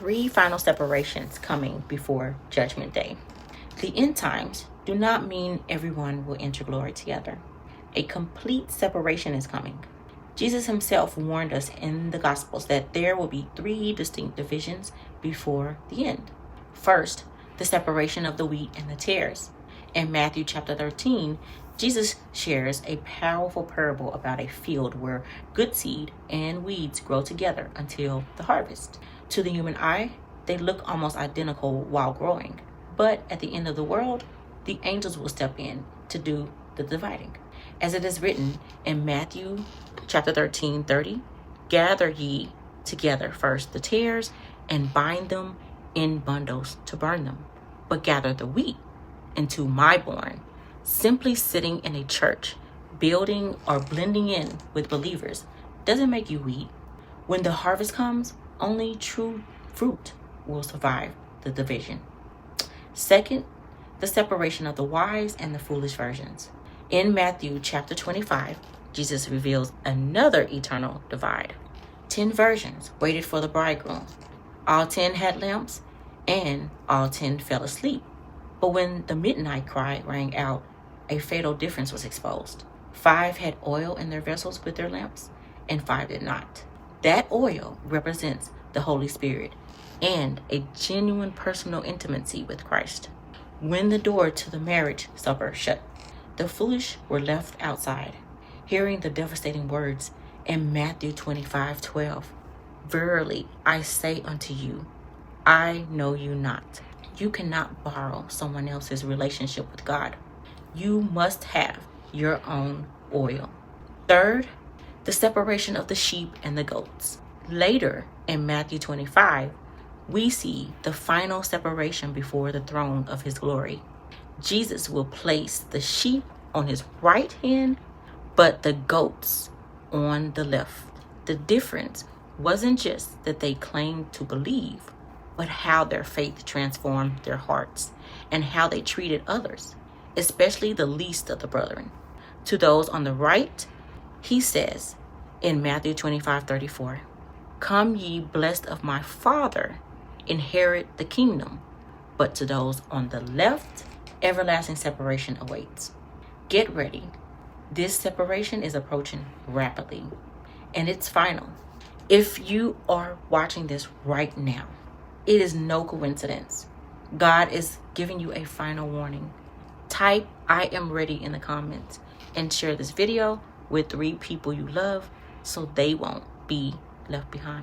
three final separations coming before Judgment Day. The end times do not mean everyone will enter glory together. A complete separation is coming. Jesus himself warned us in the Gospels that there will be three distinct divisions before the end. First, the separation of the wheat and the tares. In Matthew chapter 13, Jesus shares a powerful parable about a field where good seed and weeds grow together until the harvest. To the human eye, they look almost identical while growing. But at the end of the world, the angels will step in to do the dividing. As it is written in Matthew chapter 13:30, gather ye together first the tares and bind them in bundles to burn them, but gather the wheat into my barn. Simply sitting in a church, building or blending in with believers doesn't make you wheat. When the harvest comes, only true fruit will survive the division. Second, the separation of the wise and the foolish virgins. In Matthew chapter 25, Jesus reveals another eternal divide. 10 virgins waited for the bridegroom. All 10 had lamps, and all 10 fell asleep. But when the midnight cry rang out, a fatal difference was exposed. 5 had oil in their vessels with their lamps, and 5 did not. That oil represents the Holy Spirit and a genuine personal intimacy with Christ. When the door to the marriage supper shut, the foolish were left outside, hearing the devastating words in Matthew 25:12. Verily, I say unto you, I know you not. You cannot borrow someone else's relationship with God. You must have your own oil. Third, the separation of the sheep and the goats. Later in Matthew 25, we see the final separation before the throne of his glory. Jesus will place the sheep on his right hand, but the goats on the left. The difference wasn't just that they claimed to believe, but how their faith transformed their hearts and how they treated others, especially the least of the brethren. To those on the right, he says in Matthew 25:34, come ye blessed of my Father, inherit the kingdom. But to those on the left, everlasting separation awaits. Get ready. This separation is approaching rapidly, and it's final. If you are watching this right now, it is no coincidence. God is giving you a final warning. Type I am ready in the comments and share this video with 3 people you love so they won't be left behind.